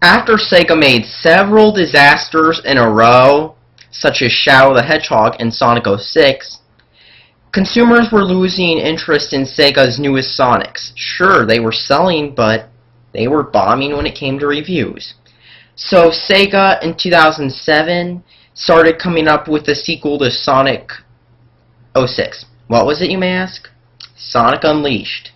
After Sega made several disasters in a row, such as Shadow the Hedgehog and Sonic 06, consumers were losing interest in Sega's newest Sonics. Sure, they were selling, but they were bombing when it came to reviews. So Sega, in 2007, started coming up with a sequel to Sonic 06. What was it, you may ask? Sonic Unleashed.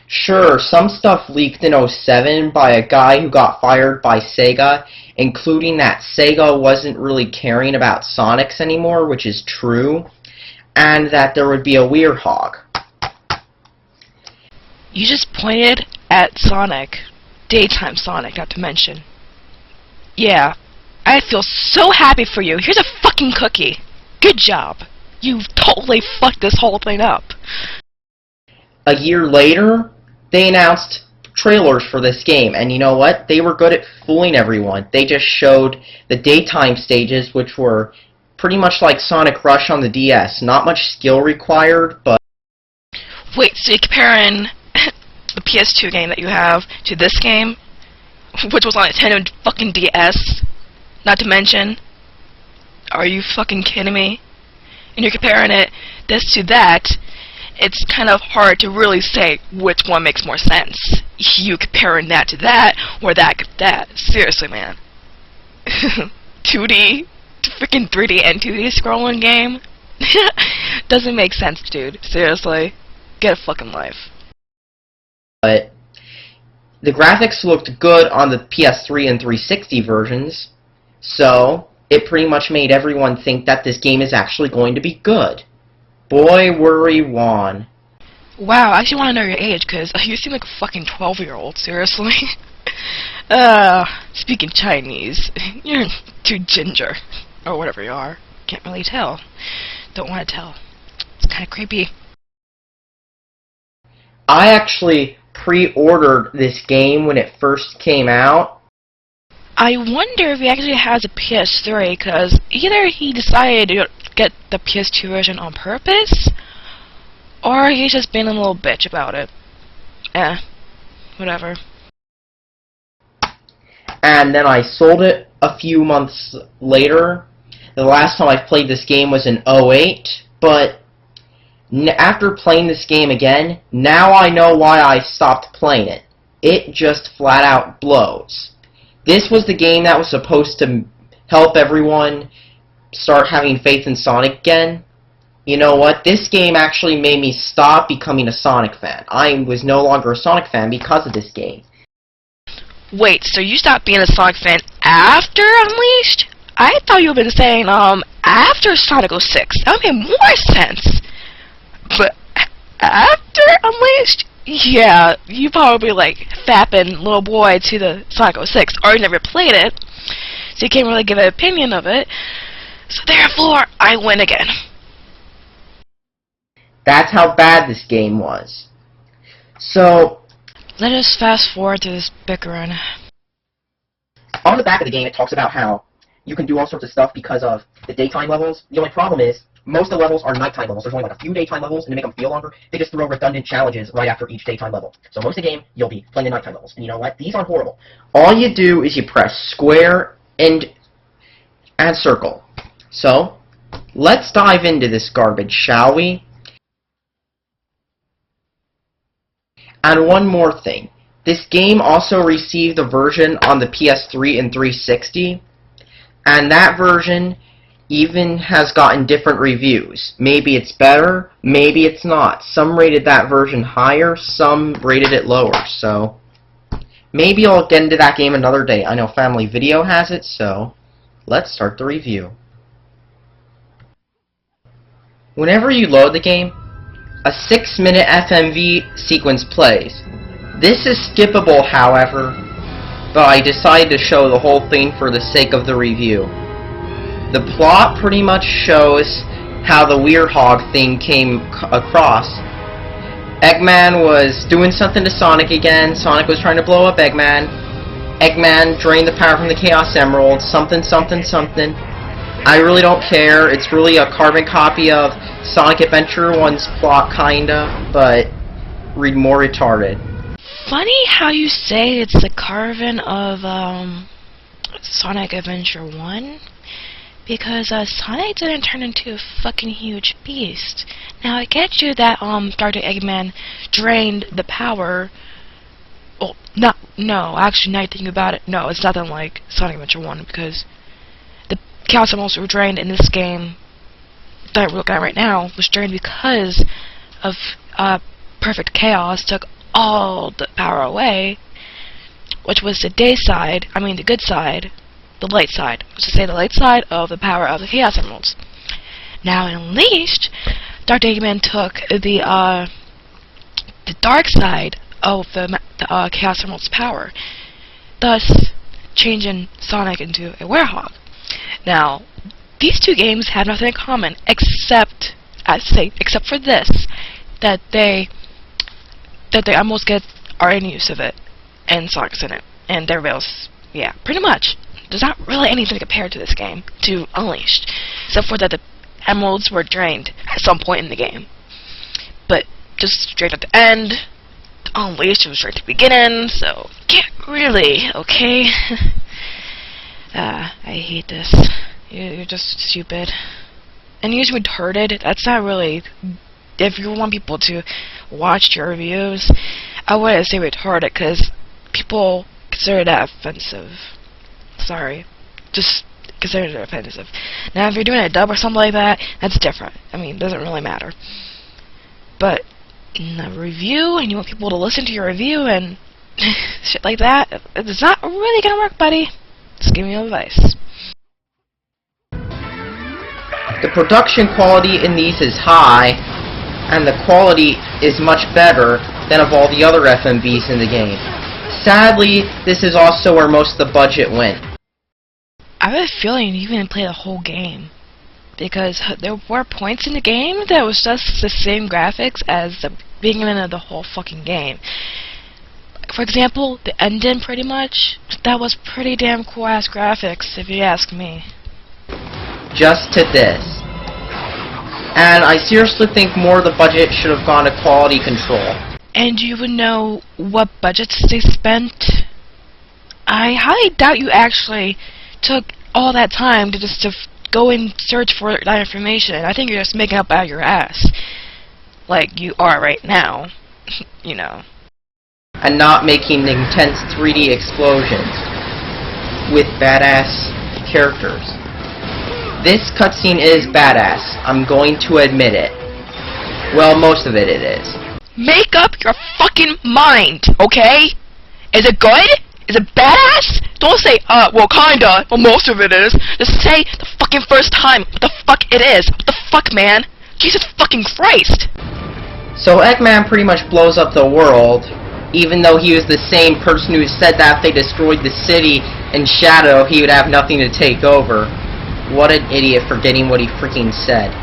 Sure, some stuff leaked in 07 by a guy who got fired by Sega, including that Sega wasn't really caring about Sonics anymore, which is true, and that there would be a Weirhog. You just pointed at Sonic. Daytime Sonic, not to mention. Yeah, I feel so happy for you. Here's a fucking cookie. Good job. You've totally fucked this whole thing up. A year later, they announced trailers for this game, and you know what? They were good at fooling everyone. They just showed the daytime stages, which were pretty much like Sonic Rush on the DS. Not much skill required, but... Wait, so you're comparing the PS2 game that you have to this game, which was on a Nintendo fucking DS, not to mention? Are you fucking kidding me? And you're comparing this to that. It's kind of hard to really say which one makes more sense. You comparing that to that, or that to that. Seriously, man. 2D to freaking 3D and 2D scrolling game? Doesn't make sense, dude. Seriously. Get a fucking life. But the graphics looked good on the PS3 and 360 versions, so it pretty much made everyone think that this game is actually going to be good. Boy, worry won. Wow, I actually want to know your age, because you seem like a fucking 12-year-old, seriously. Speaking Chinese, you're too ginger. Or whatever you are. Can't really tell. Don't want to tell. It's kind of creepy. I actually pre-ordered this game when it first came out. I wonder if he actually has a PS3, because either he decided to get the PS2 version on purpose, or he's just being a little bitch about it. Whatever. And then I sold it a few months later. The last time I played this game was in 08, but after playing this game again, now I know why I stopped playing it. It just flat out blows. This was the game that was supposed to help everyone start having faith in Sonic again. You know what? This game actually made me stop becoming a Sonic fan. I was no longer a Sonic fan because of this game. Wait, so you stopped being a Sonic fan after Unleashed? I thought you had been saying, after Sonic 06. That would make more sense. But after Unleashed? Yeah, you probably like fapping little boy to the Sonic 06, or you never played it, so you can't really give an opinion of it. So therefore, I win again. That's how bad this game was. So, let us fast forward to this bickering. On the back of the game, it talks about how you can do all sorts of stuff because of the daytime levels. The only problem is, most of the levels are nighttime levels. There's only like a few daytime levels, and to make them feel longer, they just throw redundant challenges right after each daytime level. So most of the game, you'll be playing the nighttime levels. And you know what? These aren't horrible. All you do is you press square and circle. So, let's dive into this garbage, shall we? And one more thing. This game also received a version on the PS3 and 360, and that version even has gotten different reviews. Maybe it's better, maybe it's not. Some rated that version higher, some rated it lower, so maybe I'll get into that game another day. I know Family Video has it, so let's start the review. Whenever you load the game, a 6-minute FMV sequence plays. This is skippable, however, but I decided to show the whole thing for the sake of the review. The plot pretty much shows how the Weirhog thing came across. Eggman was doing something to Sonic again. Sonic was trying to blow up Eggman. Eggman drained the power from the Chaos Emerald. Something, something, something. I really don't care. It's really a carbon copy of Sonic Adventure 1's plot, kinda, but more retarded. funny how you say it's the carving of Sonic Adventure 1, because Sonic didn't turn into a fucking huge beast. Now I get you that Dr. Eggman drained the power. Well, no, actually now you think about it, no, it's nothing like Sonic Adventure 1, because the Chaos Emeralds were drained in this game that we're looking at right now was drained because of Perfect Chaos took all the power away, which was the the good side, the light side, which is to say the light side of the power of the Chaos Emeralds. Now in Unleashed, Dr. Eggman took the dark side of the Chaos Emerald's power, thus changing Sonic into a werehog. Now, these two games have nothing in common except for this, that they almost are in use of it, and Sonic's in it, and everybody else, yeah, pretty much. There's not really anything compared to this game, to Unleashed, except for that the emeralds were drained at some point in the game. But just straight at the end, Unleashed was straight at the beginning, so can't really, okay? I hate this. You're just stupid. And using retarded, that's not really... If you want people to watch your reviews, I wouldn't say retarded, because people consider that offensive. Sorry. Just consider it offensive. Now, if you're doing a dub or something like that, that's different. I mean, it doesn't really matter. But in a review, and you want people to listen to your review and shit like that, it's not really gonna work, buddy. Just give me advice. The production quality in these is high, and the quality is much better than of all the other FMVs in the game. Sadly, this is also where most of the budget went. I have a feeling you didn't play the whole game, because there were points in the game that was just the same graphics as the beginning of the whole fucking game. For example, the ending, pretty much, that was pretty damn cool ass graphics, if you ask me. Just to this. And I seriously think more of the budget should have gone to quality control. And you would know what budgets they spent? I highly doubt you actually took all that time to just go and search for that information. I think you're just making up out of your ass. Like you are right now. You know. And not making intense 3D explosions with badass characters. This cutscene is badass. I'm going to admit it. Well, most of it is. Make up your fucking mind, okay? Is it good? Is it badass? Don't say, well, kinda. Well, most of it is. Just say the fucking first time what the fuck it is. What the fuck, man? Jesus fucking Christ. So Eggman pretty much blows up the world, even though he was the same person who said that if they destroyed the city in Shadow, he would have nothing to take over. What an idiot for getting what he freaking said.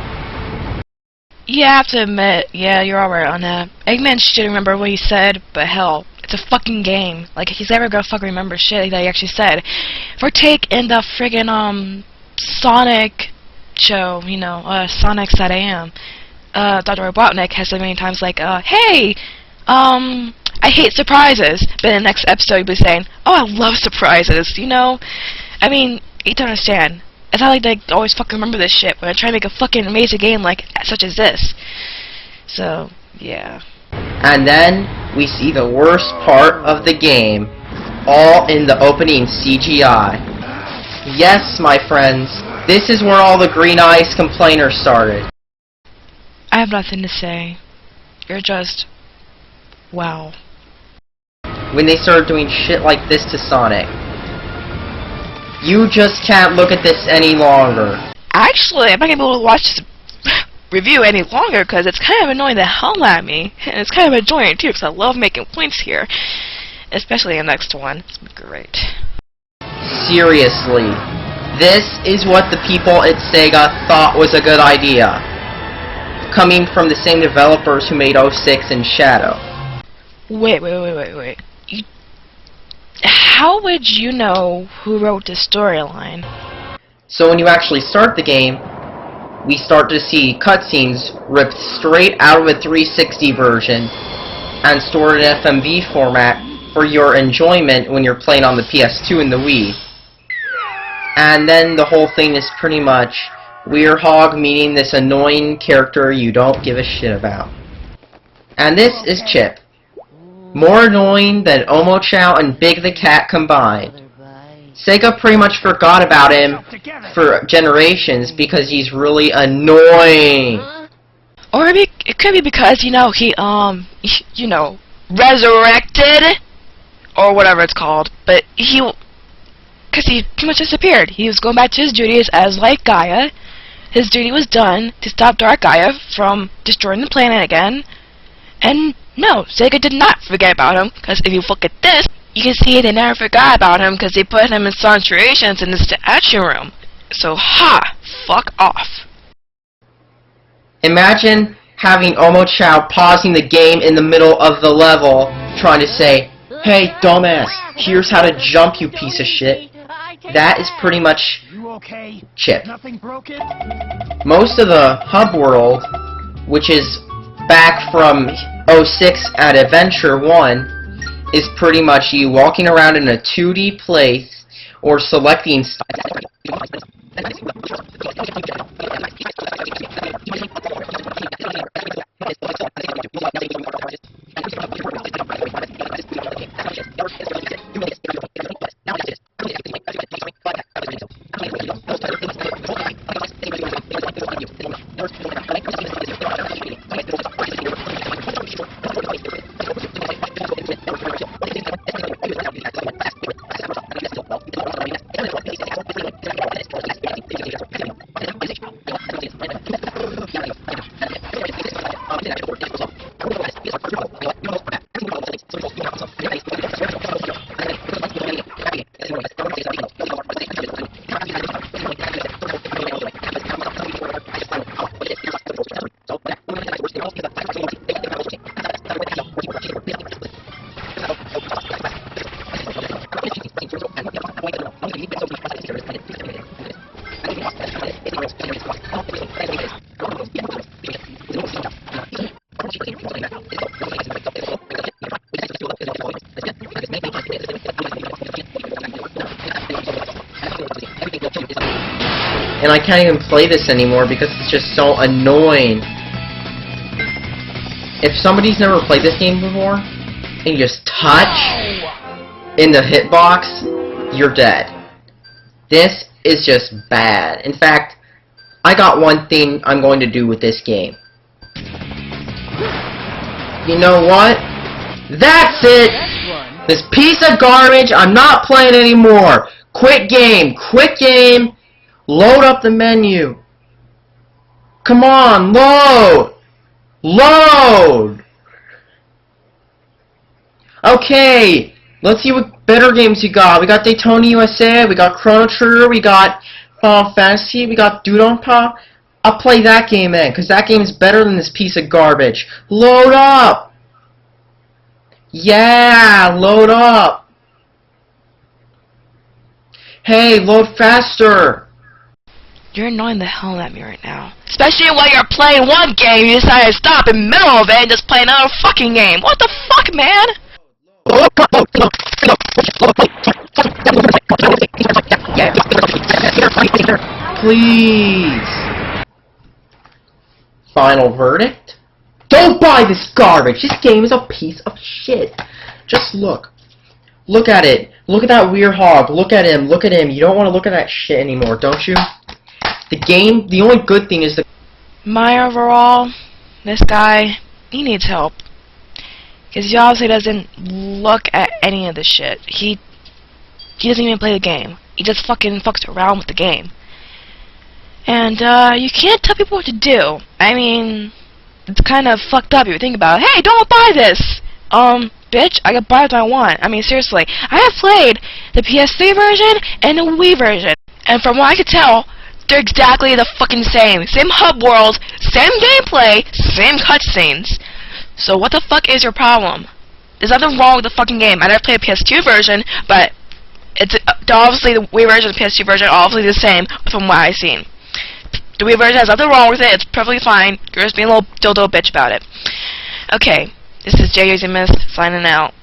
Yeah, I have to admit, yeah, you're alright on that. Eggman should remember what he said, but hell, it's a fucking game. Like, he's never gonna fucking remember shit that he actually said. For take in the friggin', Sonic show, you know, Sonic Said I Am, Dr. Robotnik has said many times, like, hey, I hate surprises. But in the next episode, he'll be saying, oh, I love surprises, you know? I mean, you don't understand. It's not like they always fucking remember this shit when I try to make a fucking amazing game like such as this. So, yeah. And then we see the worst part of the game, all in the opening CGI. Yes, my friends, this is where all the green eyes complainers started. I have nothing to say. You're just... wow. When they started doing shit like this to Sonic. You just can't look at this any longer. Actually, I'm not going to be able to watch this review any longer because it's kind of annoying the hell out of me. And it's kind of enjoying it too because I love making points here. Especially in the next one. It's great. Seriously. This is what the people at Sega thought was a good idea. Coming from the same developers who made 06 and Shadow. Wait. How would you know who wrote the storyline? So when you actually start the game, we start to see cutscenes ripped straight out of a 360 version, and stored in FMV format for your enjoyment when you're playing on the PS2 and the Wii. And then the whole thing is pretty much Weirhog meeting this annoying character you don't give a shit about. And this is Chip. More annoying than Omochow and Big the Cat combined. Sega pretty much forgot about him for generations because he's really annoying. Or maybe it could be because, he, resurrected, or whatever it's called, but because he pretty much disappeared. He was going back to his duties as Light Gaia. His duty was done to stop Dark Gaia from destroying the planet again. And no, Sega did not forget about him, because if you look at this, you can see they never forgot about him because they put him in Sonic's Creations in the statue room. So, fuck off. Imagine having Omochow pausing the game in the middle of the level, trying to say, "Hey, dumbass, here's how to jump, you piece of shit." That is pretty much Chip. Most of the hub world, which is back from 06 at Adventure 1, is pretty much you walking around in a 2D place or selecting and I can't even play this anymore because it's just so annoying. If somebody's never played this game before, and you just touch in the hitbox, you're dead. This is just bad. In fact, I got one thing I'm going to do with this game. You know what? That's it! This piece of garbage, I'm not playing anymore! Quit game! Quit game! Load up the menu. Come on, load! Load! Okay, let's see what better games you got. We got Daytona USA, we got Chrono Trigger, we got Final Fantasy, we got Dudonpa. I'll play that game then, because that game is better than this piece of garbage. Load up! Yeah, load up! Hey, load faster! You're annoying the hell out of me right now. Especially while you're playing one game, you decide to stop in the middle of it and just play another fucking game. What the fuck, man? Please. Final verdict? Don't buy this garbage! This game is a piece of shit. Just look. Look at it. Look at that Weirhog. Look at him. Look at him. You don't want to look at that shit anymore, don't you? The game, the only good thing is the... My overall, this guy, he needs help. Because he obviously doesn't look at any of this shit. He doesn't even play the game. He just fucking fucks around with the game. And, you can't tell people what to do. I mean, it's kind of fucked up if you think about it. Hey, don't buy this! Bitch, I can buy what I want. I mean, seriously. I have played the PS3 version and the Wii version. And from what I could tell, they're exactly the fucking same. Same hub world, same gameplay, same cutscenes. So what the fuck is your problem? There's nothing wrong with the fucking game. I never played a PS2 version, but it's obviously the Wii version and the PS2 version are obviously the same from what I've seen. The Wii version has nothing wrong with it. It's perfectly fine. You're just being a little dildo bitch about it. Okay. This is JJ Miss signing out.